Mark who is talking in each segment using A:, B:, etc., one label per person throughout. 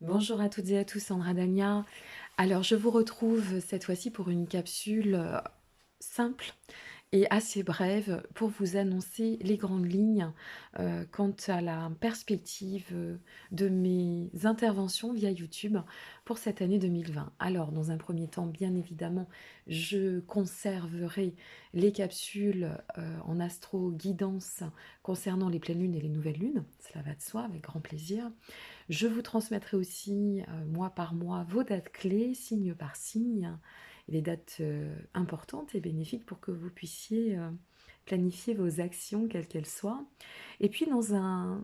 A: Bonjour à toutes et à tous, Sandra Dagna. Alors, je vous retrouve cette fois-ci pour une capsule simple et assez brève pour vous annoncer les grandes lignes quant à la perspective de mes interventions via YouTube pour cette année 2020. Alors, dans un premier temps, bien évidemment, je conserverai les capsules en astro-guidance concernant les pleines lunes et les nouvelles lunes. Cela va de soi, avec grand plaisir. Je vous transmettrai aussi, mois par mois, vos dates clés, signe par signe, et les dates importantes et bénéfiques pour que vous puissiez planifier vos actions, quelles qu'elles soient. Et puis dans un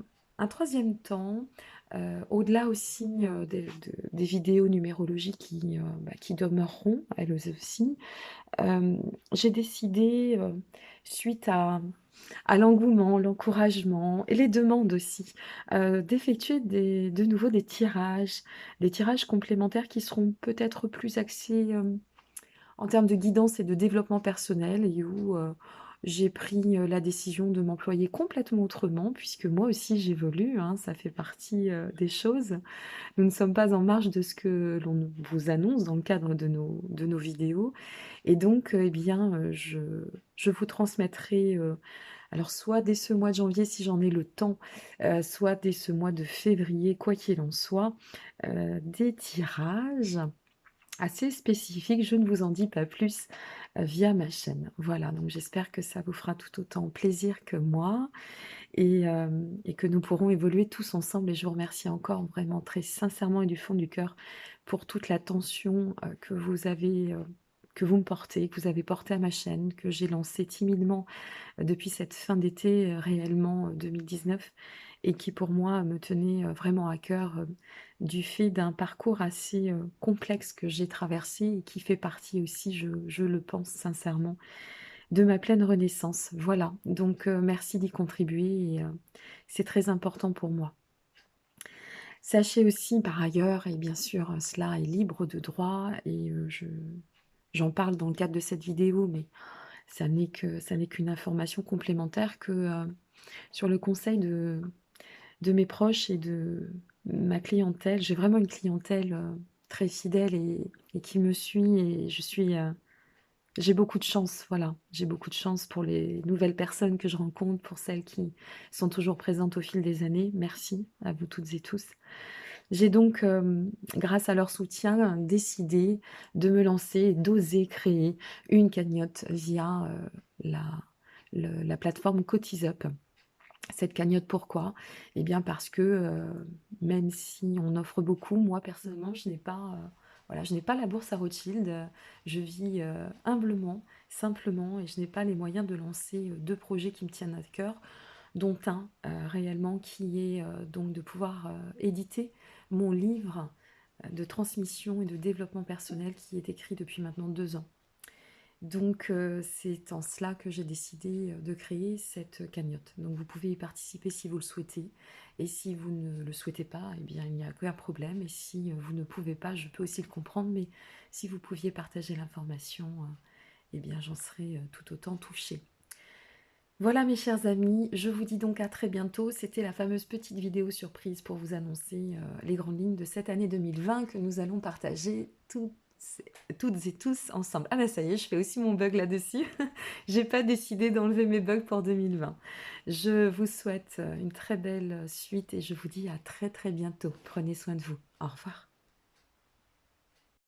A: troisième temps, au-delà aussi des vidéos numérologiques qui demeureront, elles aussi, j'ai décidé, suite à l'engouement, l'encouragement et les demandes aussi, d'effectuer de nouveau des tirages complémentaires qui seront peut-être plus axés, en termes de guidance et de développement personnel et où, j'ai pris, la décision de m'employer complètement autrement puisque moi aussi j'évolue, hein, ça fait partie, des choses. Nous ne sommes pas en marge de ce que l'on vous annonce dans le cadre de nos vidéos et donc, eh bien, je vous transmettrai, alors soit dès ce mois de janvier si j'en ai le temps, soit dès ce mois de février, quoi qu'il en soit, des tirages assez spécifiques. Je ne vous en dis pas plus, via ma chaîne. Voilà, donc j'espère que ça vous fera tout autant plaisir que moi et que nous pourrons évoluer tous ensemble et je vous remercie encore vraiment très sincèrement et du fond du cœur pour toute l'attention, que vous me portez, que vous avez portée à ma chaîne, que j'ai lancée timidement depuis cette fin d'été, réellement, 2019 et qui pour moi me tenait, vraiment à cœur, du fait d'un parcours assez, complexe que j'ai traversé et qui fait partie aussi, je le pense sincèrement, de ma pleine renaissance. Voilà, donc merci d'y contribuer et c'est très important pour moi. Sachez aussi par ailleurs et bien sûr, cela est libre de droit et j'en parle dans le cadre de cette vidéo, mais ça n'est qu'une information complémentaire que, sur le conseil de mes proches et de ma clientèle. J'ai vraiment une clientèle, très fidèle et qui me suit et j'ai beaucoup de chance, voilà. J'ai beaucoup de chance pour les nouvelles personnes que je rencontre, pour celles qui sont toujours présentes au fil des années. Merci à vous toutes et tous. J'ai donc, grâce à leur soutien, décidé de me lancer et d'oser créer une cagnotte via, la la plateforme CotiZup. Cette cagnotte pourquoi? Eh bien parce que, même si on offre beaucoup, moi personnellement je n'ai pas, voilà, je n'ai pas la bourse à Rothschild, je vis, humblement, simplement et je n'ai pas les moyens de lancer, 2 projets qui me tiennent à cœur, dont un, réellement qui est, donc de pouvoir, éditer mon livre, de transmission et de développement personnel qui est écrit depuis maintenant 2 ans. Donc c'est en cela que j'ai décidé, de créer cette cagnotte. Donc vous pouvez y participer si vous le souhaitez et si vous ne le souhaitez pas, eh bien il n'y a aucun problème et si, vous ne pouvez pas, je peux aussi le comprendre, mais si vous pouviez partager l'information, eh bien j'en serais, tout autant touchée. Voilà mes chers amis, je vous dis donc à très bientôt. C'était la fameuse petite vidéo surprise pour vous annoncer, les grandes lignes de cette année 2020 que nous allons partager toutes et tous ensemble. Ah bah ça y est, je fais aussi mon bug là-dessus. J'ai pas décidé d'enlever mes bugs pour 2020. Je vous souhaite une très belle suite et je vous dis à très très bientôt. Prenez soin de vous. Au revoir.